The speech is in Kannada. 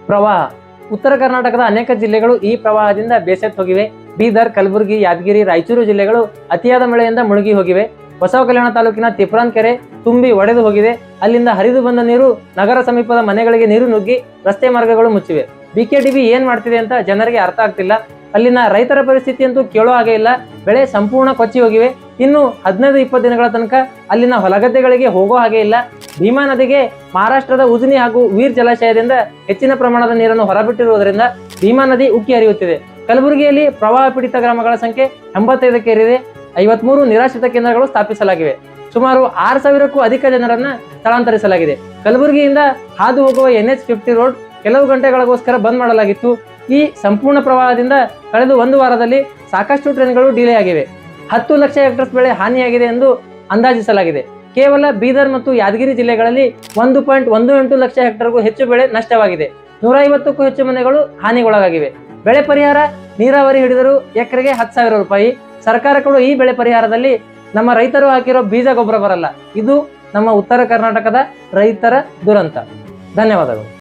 ಪ್ರವಾಹ. ಉತ್ತರ ಕರ್ನಾಟಕದ ಅನೇಕ ಜಿಲ್ಲೆಗಳು ಈ ಪ್ರವಾಹದಿಂದ ಬೇಸತ್ತು ಹೋಗಿವೆ. ಬೀದರ್, ಕಲಬುರಗಿ, ಯಾದಗಿರಿ, ರಾಯಚೂರು ಜಿಲ್ಲೆಗಳು ಅತಿಯಾದ ಮಳೆಯಿಂದ ಮುಳುಗಿ ಹೋಗಿವೆ. ಬಸವ ಕಲ್ಯಾಣ ತಾಲೂಕಿನ ತಿಪ್ರಾನ್ ಕೆರೆ ತುಂಬಿ ಒಡೆದು ಹೋಗಿದೆ. ಅಲ್ಲಿಂದ ಹರಿದು ಬಂದ ನೀರು ನಗರ ಸಮೀಪದ ಮನೆಗಳಿಗೆ ನೀರು ನುಗ್ಗಿ ರಸ್ತೆ ಮಾರ್ಗಗಳು ಮುಚ್ಚಿವೆ. ಬಿಕೆಡಿಬಿ ಏನ್ ಮಾಡ್ತಿದೆ ಅಂತ ಜನರಿಗೆ ಅರ್ಥ ಆಗ್ತಿಲ್ಲ. ಅಲ್ಲಿನ ರೈತರ ಪರಿಸ್ಥಿತಿ ಅಂತೂ ಕೇಳೋ ಹಾಗೆ ಇಲ್ಲ. ಬೆಳೆ ಸಂಪೂರ್ಣ ಕೊಚ್ಚಿ ಹೋಗಿವೆ. ಇನ್ನು 15-20 ದಿನಗಳ ತನಕ ಅಲ್ಲಿನ ಹೊಲಗದ್ದೆಗಳಿಗೆ ಹೋಗೋ ಹಾಗೆ ಇಲ್ಲ. ಭೀಮಾ ನದಿಗೆ ಮಹಾರಾಷ್ಟ್ರದ ಉಜ್ನಿ ಹಾಗೂ ವೀರ್ ಜಲಾಶಯದಿಂದ ಹೆಚ್ಚಿನ ಪ್ರಮಾಣದ ನೀರನ್ನು ಹೊರಬಿಟ್ಟಿರುವುದರಿಂದ ಭೀಮಾ ನದಿ ಉಕ್ಕಿ ಹರಿಯುತ್ತಿದೆ. ಕಲಬುರಗಿಯಲ್ಲಿ ಪ್ರವಾಹ ಪೀಡಿತ ಗ್ರಾಮಗಳ ಸಂಖ್ಯೆ 85ಕ್ಕೆ ಏರಿದೆ. 53 ನಿರಾಶ್ರಿತ ಕೇಂದ್ರಗಳು ಸ್ಥಾಪಿಸಲಾಗಿವೆ. ಸುಮಾರು 6,000ಕ್ಕೂ ಅಧಿಕ ಜನರನ್ನ ಸ್ಥಳಾಂತರಿಸಲಾಗಿದೆ. ಕಲಬುರಗಿಯಿಂದ ಹಾದು ಹೋಗುವ NH50 ರೋಡ್ ಕೆಲವು ಗಂಟೆಗಳಿಗೋಸ್ಕರ ಬಂದ್ ಮಾಡಲಾಗಿತ್ತು. ಈ ಸಂಪೂರ್ಣ ಪ್ರವಾಹದಿಂದ ಕಳೆದ 1 ವಾರದಲ್ಲಿ ಸಾಕಷ್ಟು ಟ್ರೈನ್ಗಳು ಡಿಲೇ ಆಗಿವೆ. 10 ಲಕ್ಷ ಹೆಕ್ಟರ್ಸ್ ಬೆಳೆ ಹಾನಿಯಾಗಿದೆ ಎಂದು ಅಂದಾಜಿಸಲಾಗಿದೆ. ಕೇವಲ ಬೀದರ್ ಮತ್ತು ಯಾದಗಿರಿ ಜಿಲ್ಲೆಗಳಲ್ಲಿ 1.18 ಲಕ್ಷ ಹೆಕ್ಟರ್ಗೂ ಹೆಚ್ಚು ಬೆಳೆ ನಷ್ಟವಾಗಿದೆ. 150ಕ್ಕೂ ಹೆಚ್ಚು ಮನೆಗಳು ಹಾನಿಗೊಳಗಾಗಿವೆ. ಬೆಳೆ ಪರಿಹಾರ ನೀರಾವರಿ ಹಿಡಿದರೂ ಎಕರೆಗೆ 10,000 ರೂಪಾಯಿ. ಸರ್ಕಾರ ಕೊಡುವ ಈ ಬೆಳೆ ಪರಿಹಾರದಲ್ಲಿ ನಮ್ಮ ರೈತರು ಹಾಕಿರೋ ಬೀಜ ಗೊಬ್ಬರ ಬರಲ್ಲ. ಇದು ನಮ್ಮ ಉತ್ತರ ಕರ್ನಾಟಕದ ರೈತರ ದುರಂತ. ಧನ್ಯವಾದಗಳು.